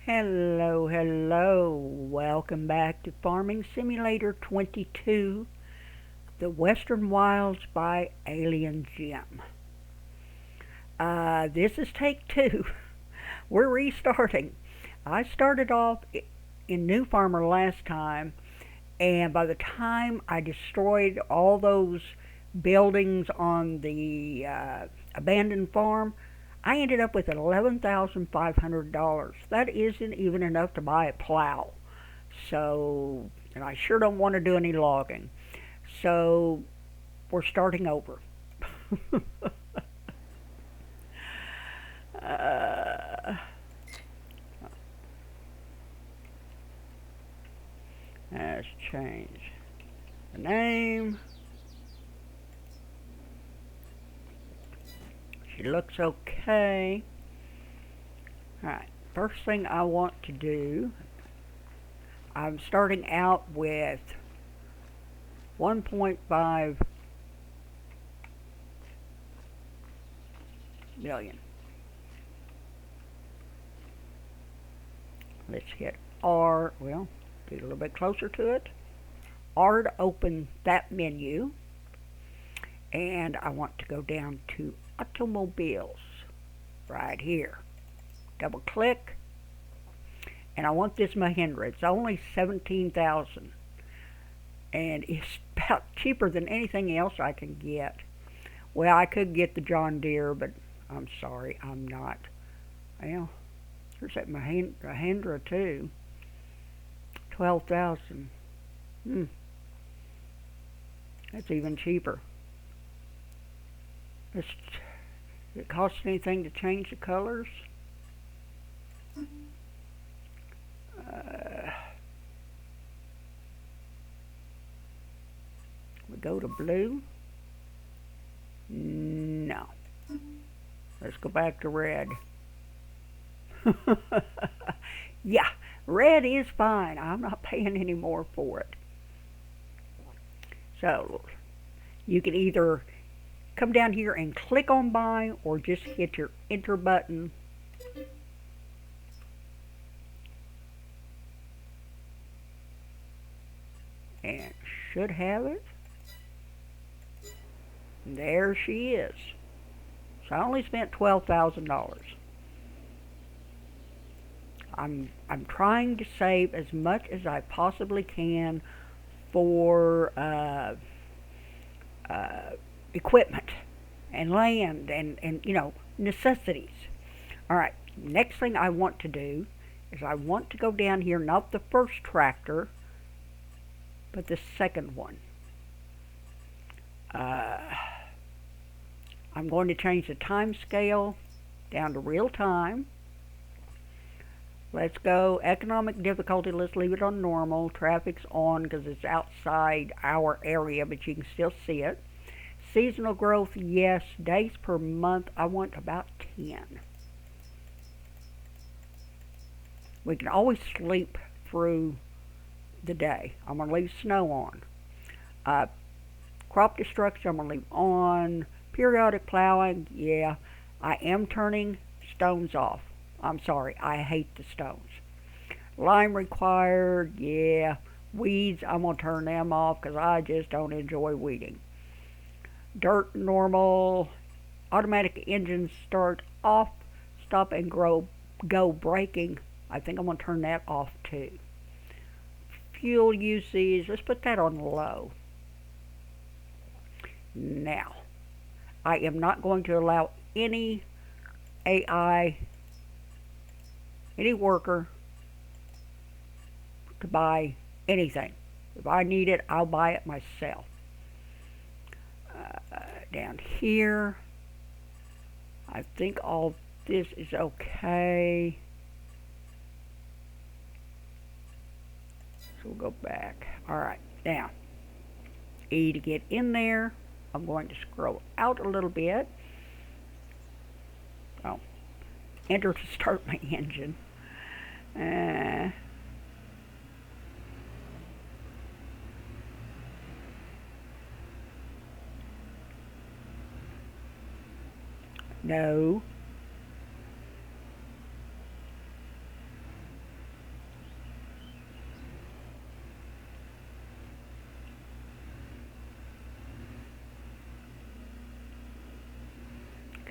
Hello, hello. Welcome back to Farming Simulator 22, The Western Wilds by Alien Jim. This is take two. We're restarting. I started off in New Farmer last time, and by the time I destroyed all those buildings on the abandoned farm, I ended up with $11,500. That isn't even enough to buy a plow. So, and I sure don't want to do any logging. So, we're starting over. uh, let's change the name. She looks okay. Alright, first thing I want to do, I'm starting out with 1.5 million. Let's hit R, well, get a little bit closer to it. R to open that menu. And I want to go down to automobiles right here. Double click. And I want this Mahindra. It's only 17,000. And it's about cheaper than anything else I can get. Well, I could get the John Deere, but I'm sorry, I'm not. Well, there's that Mahindra too. 12,000. That's even cheaper. Does it cost anything to change the colors? We go to blue. No. Let's go back to red. Yeah, red is fine. I'm not paying any more for it. So, you can either come down here and click on buy or just hit your enter button. And should have it. There she is. So I only spent $12,000. I'm trying to save as much as I possibly can for equipment and land and you know, necessities. Alright, next thing I want to do is I want to go down here, not the first tractor, but the second one. I'm going to change the time scale down to real time. Let's go economic difficulty. Let's leave it on normal. Traffic's on because it's outside our area, but you can still see it. Seasonal growth, yes. Days per month, I want about 10. We can always sleep through the day. I'm going to leave snow on. Crop destruction, I'm going to leave on. Periodic plowing, yeah. I am turning stones off. I'm sorry, I hate the stones. Lime required, yeah. Weeds, I'm going to turn them off because I just don't enjoy weeding. Dirt normal. Automatic engine start off. Stop and go braking. I think I'm going to turn that off too. Fuel usage, let's put that on low. Now, I am not going to allow any AI, any worker to buy anything. If I need it, I'll buy it myself. Down here, I think all this is okay. So we'll go back. Alright, now, E to get in there. I'm going to scroll out a little bit. Oh, enter to start my engine. No.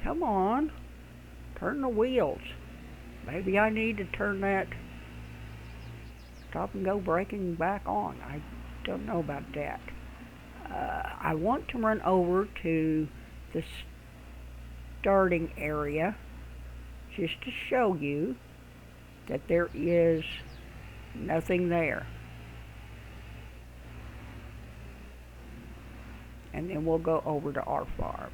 Come on. Turn the wheels. Maybe I need to turn that stop and go braking back on. I don't know about that. I want to run over to the starting area just to show you that there is nothing there. And then we'll go over to our farm.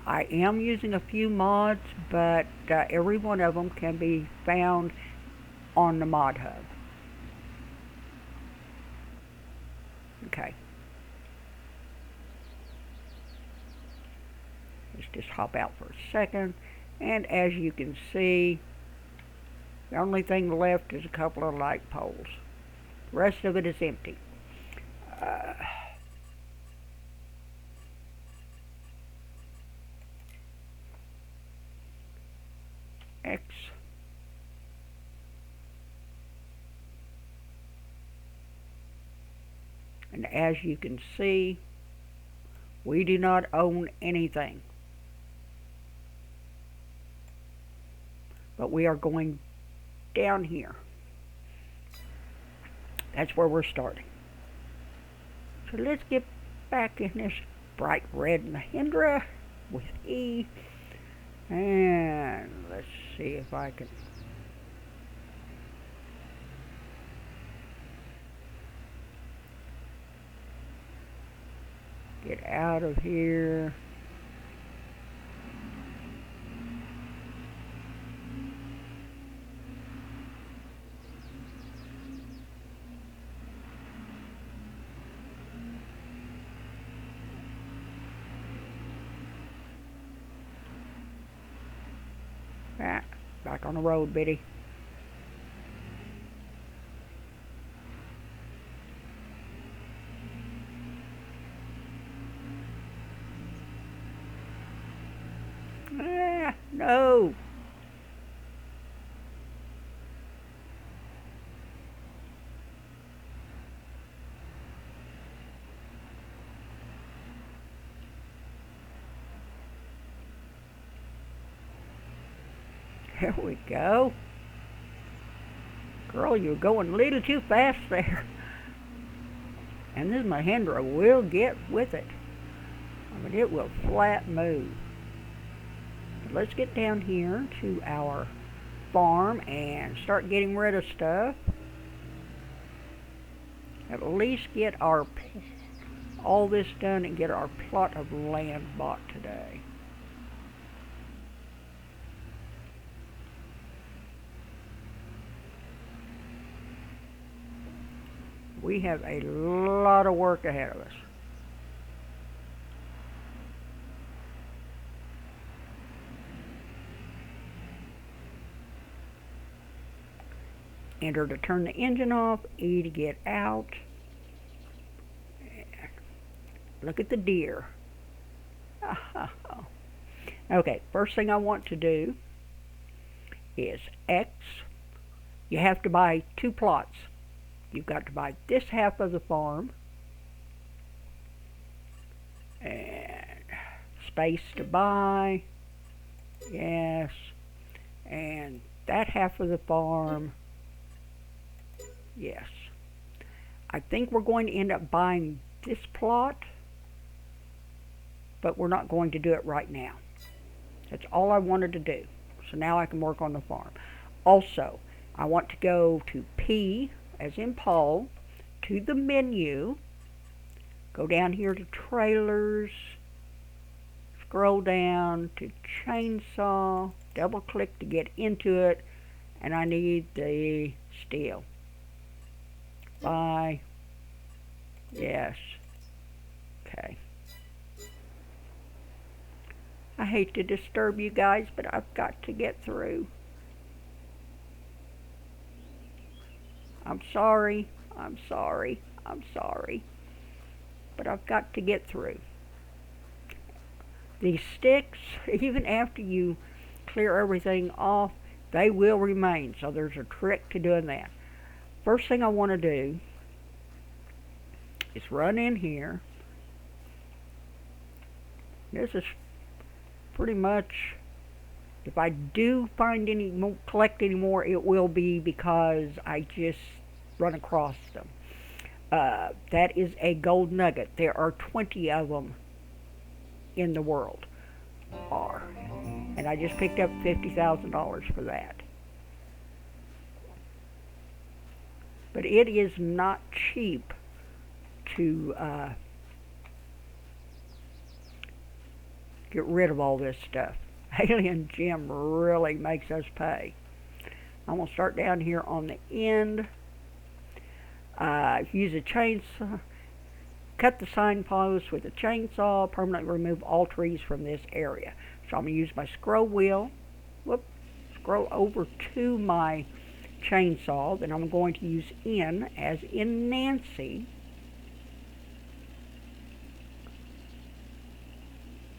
I am using a few mods, but every one of them can be found on the mod hub. Okay. Let's just hop out for a second. And as you can see, the only thing left is a couple of light poles. The rest of it is empty. X. And as you can see, we do not own anything. But we are going down here. That's where we're starting. So let's get back in this bright red Mahindra with E. And let's see if I can get out of here. Back on the road, Biddy. No. There we go. Girl, you're going a little too fast there. And this Mahindra will get with it. I mean, it will flat move. But let's get down here to our farm and start getting rid of stuff. At least get our all this done and get our plot of land bought today. We have a lot of work ahead of us. Enter to turn the engine off, E to get out. Look at the deer. Okay, first thing I want to do is X. You have to buy 2 plots. You've got to buy this half of the farm and space to buy, yes, and that half of the farm, yes. I think we're going to end up buying this plot, but we're not going to do it right now. That's all I wanted to do. So now I can work on the farm. Also, I want to go to P, as in Paul, to the menu, go down here to trailers, scroll down to chainsaw, double click to get into it, and I need the steel. Buy, yes, okay. I hate to disturb you guys, but I've got to get through. I'm sorry, I'm sorry, I'm sorry, but I've got to get through. These sticks, even after you clear everything off, they will remain. So there's a trick to doing that. First thing I want to do is run in here. This is pretty much, if I do find any more, collect any more, it will be because I just run across them. That is a gold nugget. There are 20 of them in the world. And I just picked up $50,000 for that. But it is not cheap to get rid of all this stuff. Alien Gem really makes us pay. I'm going to start down here on the end. Use a chainsaw. Cut the signpost with a chainsaw. Permanently remove all trees from this area. So I'm going to use my scroll wheel. Scroll over to my chainsaw. Then I'm going to use N as in Nancy.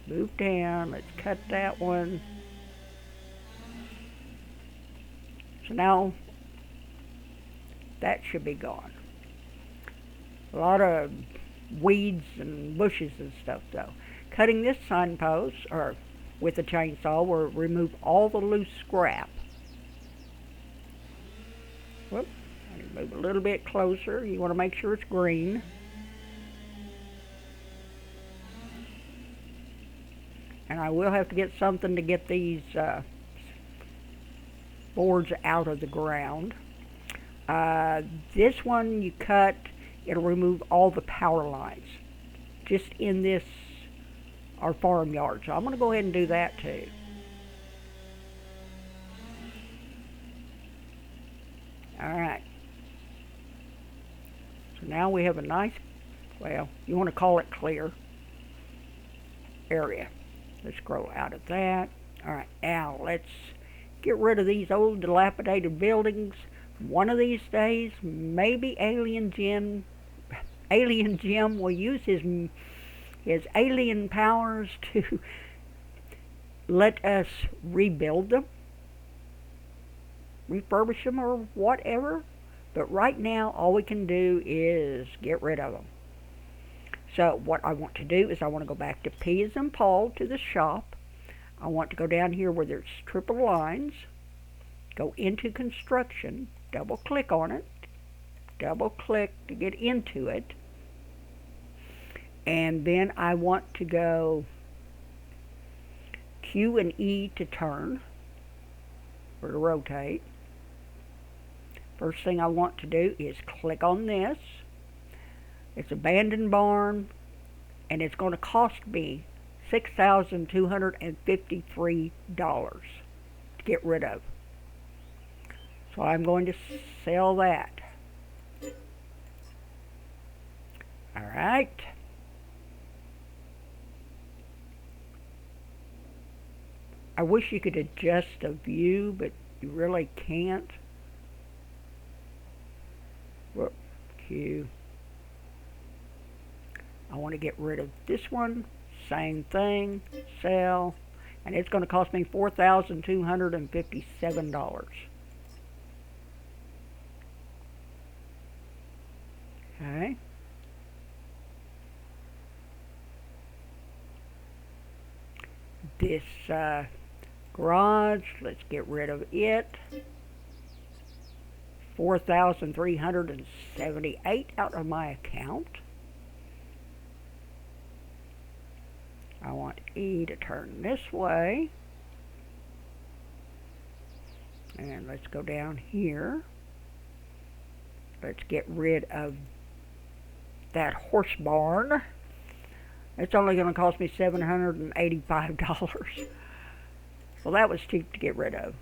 Move down. Let's cut that one. So now that should be gone. A lot of weeds and bushes and stuff though. Cutting this signpost or with a chainsaw will remove all the loose scrap. Whoop. Move a little bit closer. You want to make sure it's green. And I will have to get something to get these boards out of the ground. This one you cut, it'll remove all the power lines just in this, our farmyard. So I'm going to go ahead and do that too. Alright. So now we have a nice, well, you want to call it clear area. Let's scroll out of that. Alright, now let's get rid of these old dilapidated buildings. One of these days, maybe Alien Gem will use his alien powers to let us rebuild them, refurbish them, or whatever. But right now, all we can do is get rid of them. So what I want to do is I want to go back to P as in Paul, to the shop. I want to go down here where there's triple lines, go into construction, double click on it, double click to get into it, and then I want to go Q and E to turn or to rotate. First thing I want to do is click on this. It's abandoned barn, and it's going to cost me $6,253 to get rid of. So I'm going to sell that. Alright. I wish you could adjust the view, but you really can't. Whoop, Q. I want to get rid of this one. Same thing. Sell. And it's going to cost me $4,257. Okay. This garage, let's get rid of it. $4,378 out of my account. I want E to turn this way. And let's go down here. Let's get rid of that horse barn. It's only going to cost me $785. Well, that was cheap to get rid of.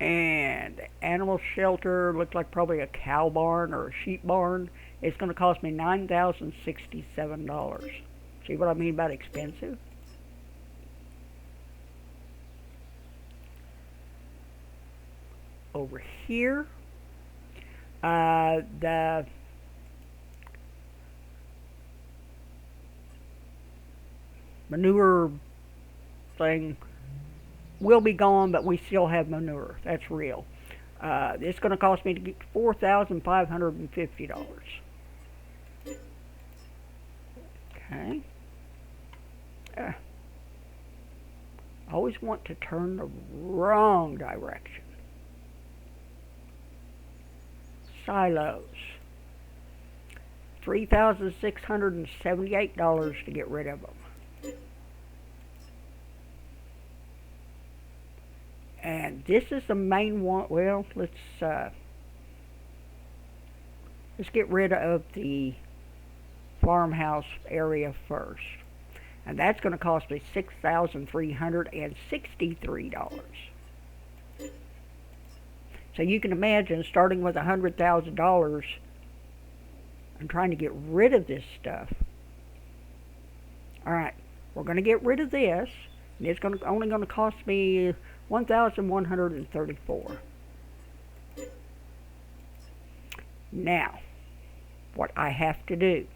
And animal shelter looks like probably a cow barn or a sheep barn. It's going to cost me $9,067. See what I mean about expensive? Over here, the manure thing will be gone, but we still have manure. That's real. It's going to cost me to get $4,550. Okay. I always want to turn the wrong direction. Silos. $3,678 to get rid of them. And this is the main one. Well, let's get rid of the farmhouse area first. And that's going to cost me $6,363. So you can imagine starting with $100,000 and trying to get rid of this stuff. All right, we're going to get rid of this, and it's only going to cost me $1,134. Now, what I have to do.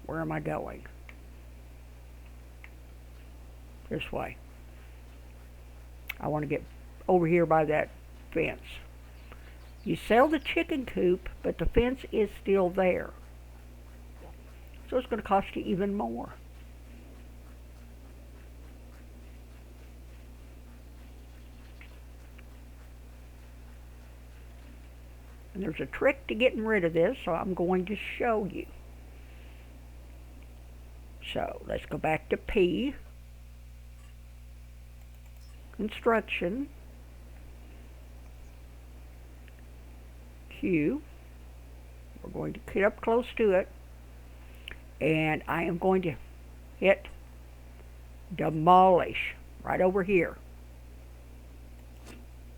Where am I going? This way. I want to get over here by that fence. You sell the chicken coop, but the fence is still there. So it's going to cost you even more. And there's a trick to getting rid of this, so I'm going to show you. So let's go back to P. Construction. Q. We're going to get up close to it. And I am going to hit demolish right over here.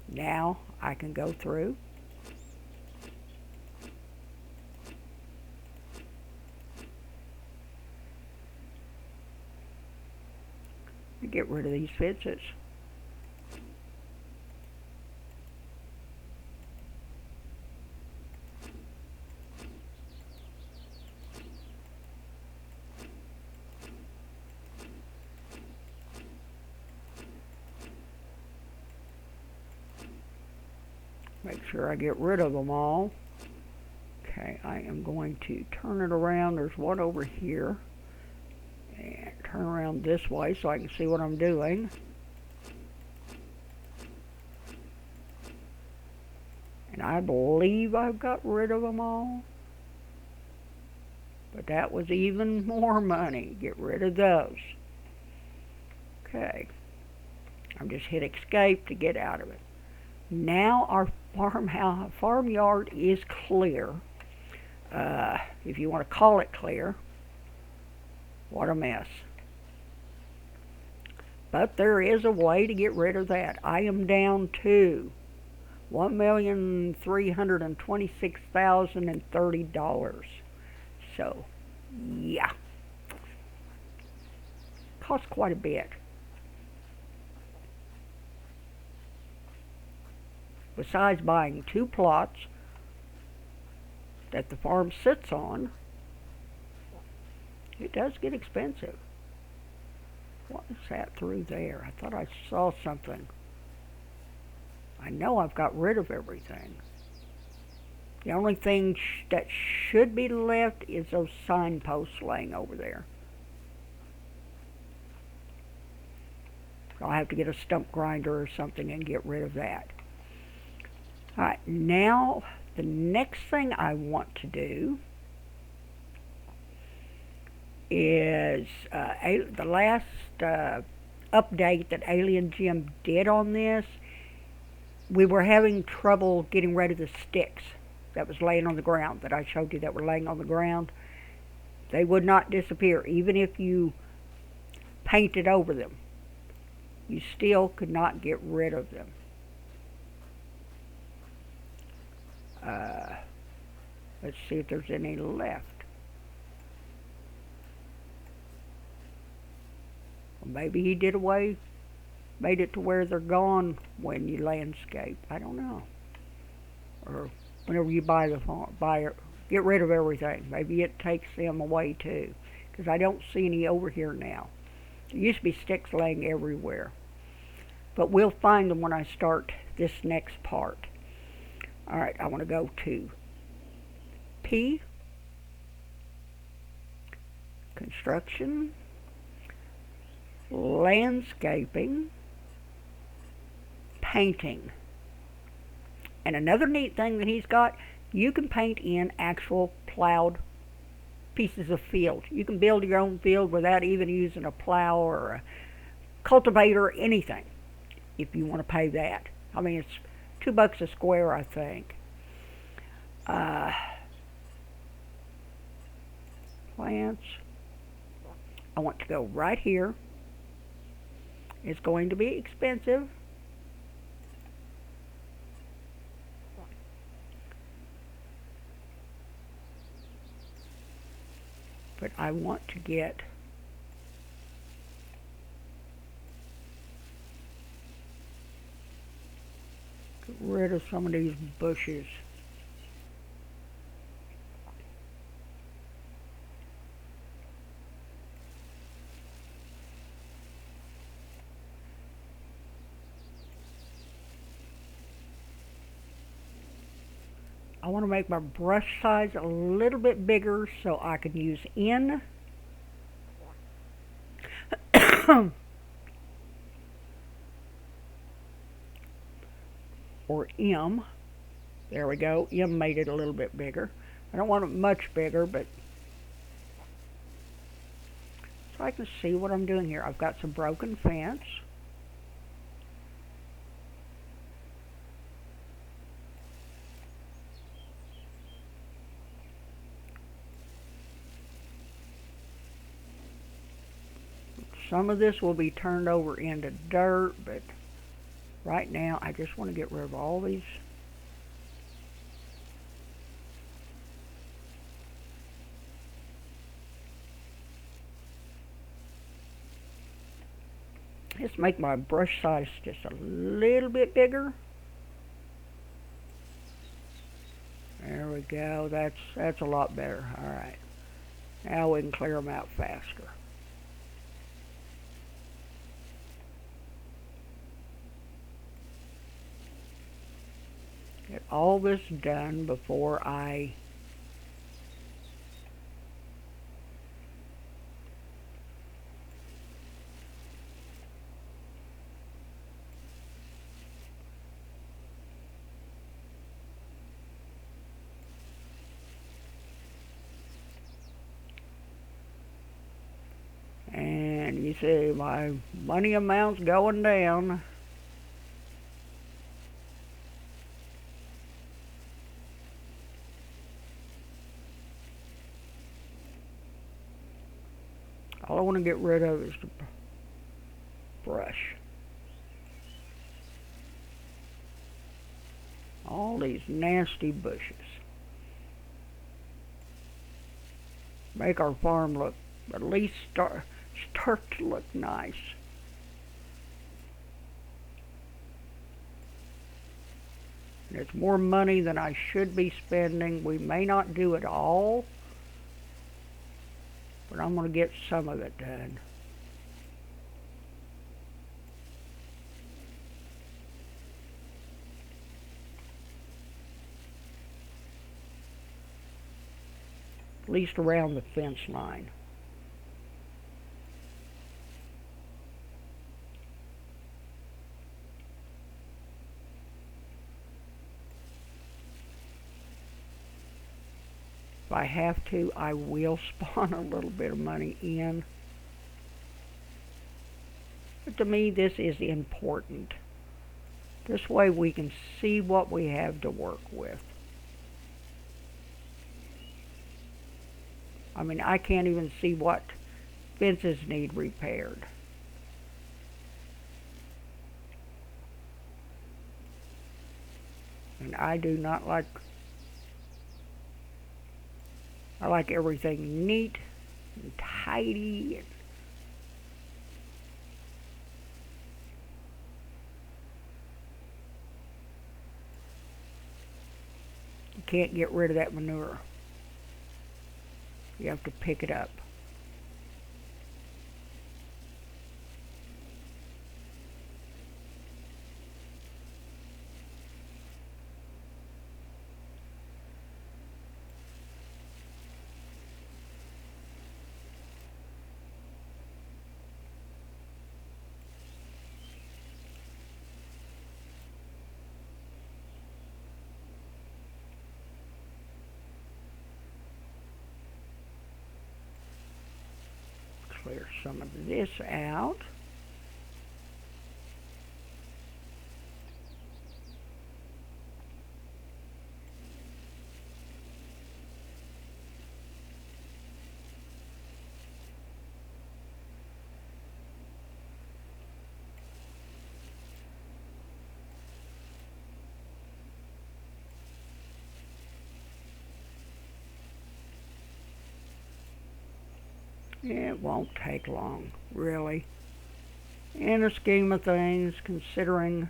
Now I can go through. Get rid of these fences. Make sure I get rid of them all. Okay, I am going to turn it around. There's one over here. And turn around this way so I can see what I'm doing. And I believe I've got rid of them all. But that was even more money. Get rid of those. Okay. I'm just hit escape to get out of it. Now our farmyard is clear. If you want to call it clear. What a mess. But there is a way to get rid of that. I am down to $1,326,030. So, yeah. Costs quite a bit. Besides buying 2 plots that the farm sits on, it does get expensive. What is that through there? I thought I saw something. I know I've got rid of everything. The only thing that should be left is those signposts laying over there. I'll have to get a stump grinder or something and get rid of that. Alright, now the next thing I want to do is the last update that Alien Jim did on this. We were having trouble getting rid of the sticks that was laying on the ground that I showed you that were laying on the ground. They would not disappear even if you painted over them. You still could not get rid of them. Let's see if there's any left. Well, maybe he did away, made it to where they're gone when you landscape. I don't know. Or whenever you buy the farm, get rid of everything. Maybe it takes them away too, because I don't see any over here now. There used to be sticks laying everywhere. But we'll find them when I start this next part. Alright, I want to go to P, construction, landscaping, painting. And another neat thing that he's got, you can paint in actual plowed pieces of field. You can build your own field without even using a plow or a cultivator or anything, if you want to pay that. I mean, it's $2 a square, I think. Plants. I want to go right here. It's going to be expensive. But I want to get rid of some of these bushes. I want to make my brush size a little bit bigger so I can use N or M. There we go. M made it a little bit bigger. I don't want it much bigger, but so I can see what I'm doing here. I've got some broken fence. Some of this will be turned over into dirt, but right now I just want to get rid of all these. Let's make my brush size just a little bit bigger. There we go. That's a lot better. All right. Now we can clear them out faster. Get all this done before I and you see my money amount's going down. All I want to get rid of is the brush. All these nasty bushes. Make our farm look, at least start to look nice. And it's more money than I should be spending. We may not do it all, but I'm going to get some of it done. At least around the fence line. If I have to, I will spawn a little bit of money in. But to me, this is important. This way we can see what we have to work with. I mean, I can't even see what fences need repaired. And I do not like... I like everything neat and tidy. And you can't get rid of that manure. You have to pick it up. clear some of this out. It won't take long, really. In the scheme of things, considering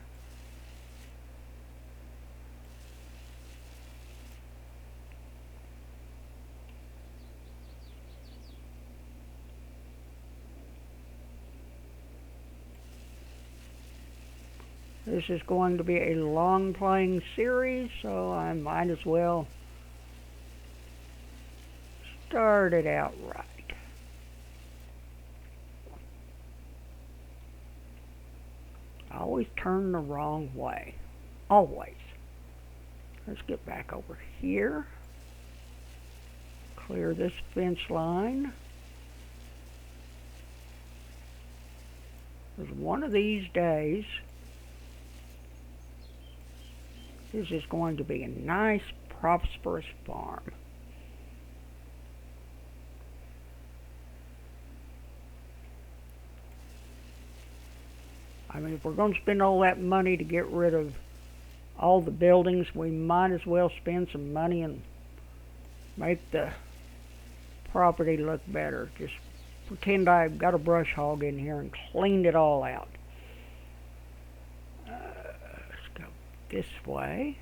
this is going to be a long playing series, so I might as well start it out right. I always turn the wrong way. Always. Let's get back over here. Clear this fence line. Because one of these days, this is going to be a nice, prosperous farm. I mean, if we're going to spend all that money to get rid of all the buildings, we might as well spend some money and make the property look better. Just pretend I've got a brush hog in here and cleaned it all out. Let's go this way.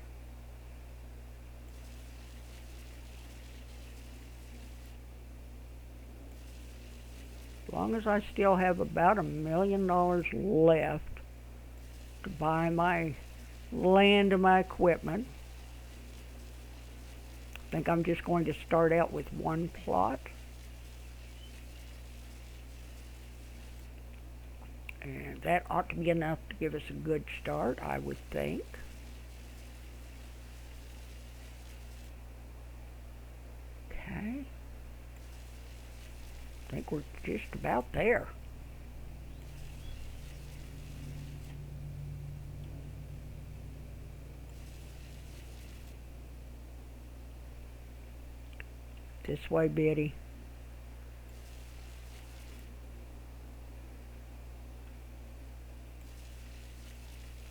As long as I still have about $1 million left to buy my land and my equipment, I think I'm just going to start out with one plot. And that ought to be enough to give us a good start, I would think. Okay. I think we're just about there. This way, Biddy.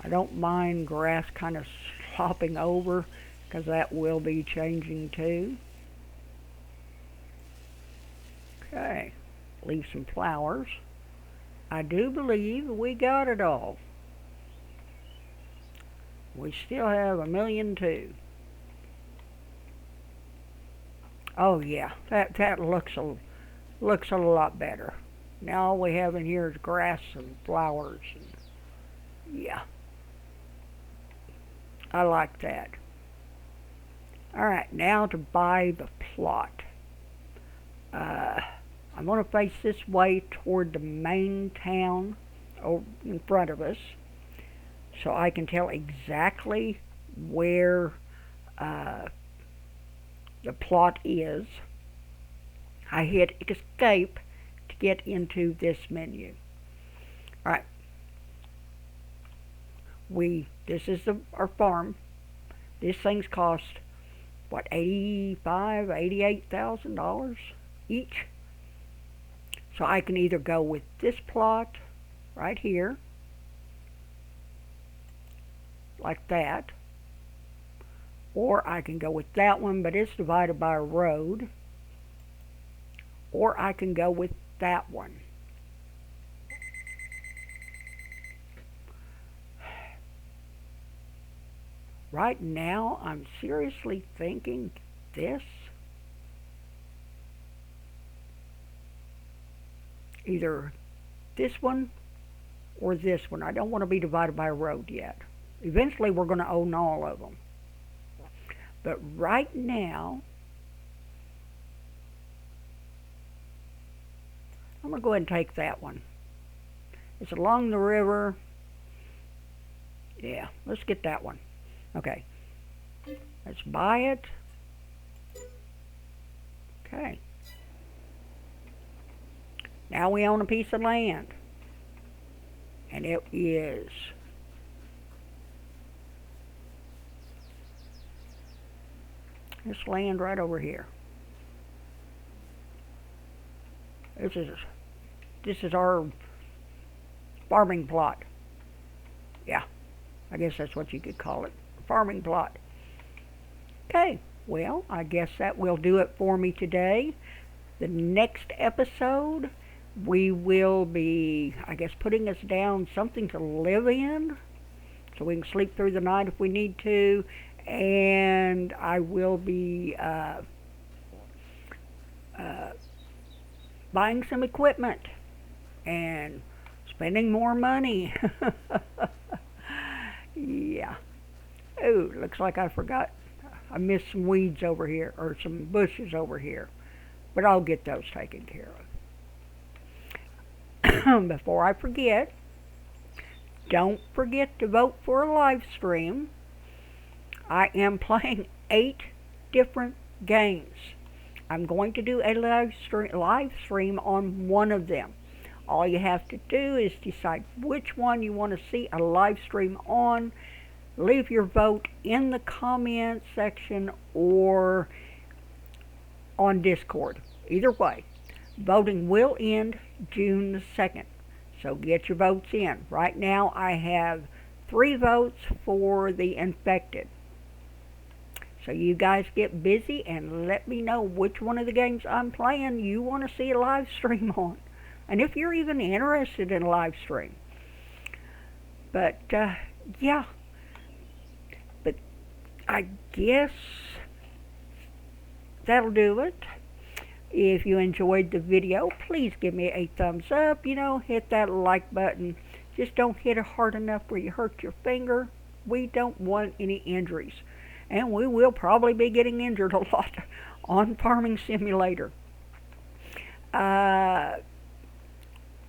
I don't mind grass kind of slopping over, because that will be changing too. Okay, leave some flowers. I do believe we got it all. We still have $1.2 million. Oh yeah, that looks a lot better. Now all we have in here is grass and flowers. And yeah, I like that. All right, now to buy the plot. I'm going to face this way toward the main town in front of us, so I can tell exactly where the plot is. I hit escape to get into this menu. Alright. This is our farm. This thing's cost, what, $88,000 each? So I can either go with this plot right here, like that, or I can go with that one, but it's divided by a road, or I can go with that one. Right now, I'm seriously thinking this. Either this one or this one. I don't want to be divided by a road yet. Eventually, we're going to own all of them. But right now, I'm going to go ahead and take that one. It's along the river. Yeah, let's get that one. Okay, let's buy it. Okay. Now we own a piece of land. And it is this land right over here. This is our farming plot. Yeah, I guess that's what you could call it, farming plot. Okay, well, I guess that will do it for me today. The next episode, we will be, I guess, putting us down something to live in so we can sleep through the night if we need to. And I will be buying some equipment and spending more money. Yeah. Oh, looks like I forgot. I missed some weeds over here, or some bushes over here. But I'll get those taken care of. Before I forget, don't forget to vote for a live stream. I am playing 8 different games. I'm going to do a live stream on one of them. All you have to do is decide which one you want to see a live stream on. Leave your vote in the comment section or on Discord. Either way, voting will end June the 2nd. So get your votes in. Right now I have 3 votes for the infected. So you guys get busy and let me know which one of the games I'm playing you want to see a live stream on. And if you're even interested in a live stream. But, yeah. But I guess that'll do it. If you enjoyed the video, please give me a thumbs up. Hit that like button. Just don't hit it hard enough where you hurt your finger. We don't want any injuries. And we will probably be getting injured a lot on Farming Simulator.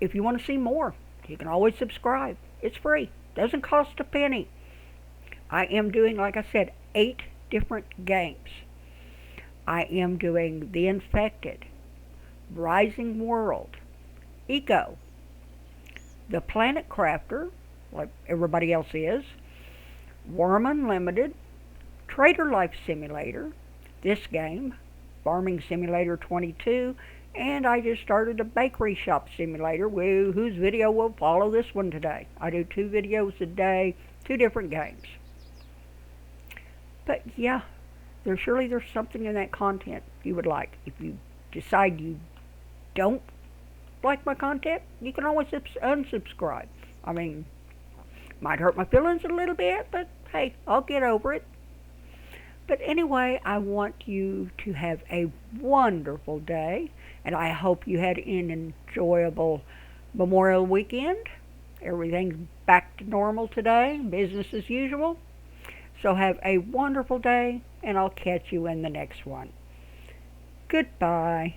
If you want to see more, you can always subscribe. It's free. Doesn't cost a penny. I am doing, like I said, 8 different games. I am doing The Infected, Rising World, Eco, The Planet Crafter, like everybody else is, Worm Unlimited, Trader Life Simulator, this game, Farming Simulator 22, and I just started a bakery shop simulator whose video will follow this one today. I do 2 videos a day, 2 different games. But yeah, there's something in that content you would like. If you decide you don't like my content, you can always unsubscribe. I mean, might hurt my feelings a little bit, but hey, I'll get over it. But anyway, I want you to have a wonderful day, and I hope you had an enjoyable Memorial weekend. Everything's back to normal today, business as usual. So have a wonderful day, and I'll catch you in the next one. Goodbye.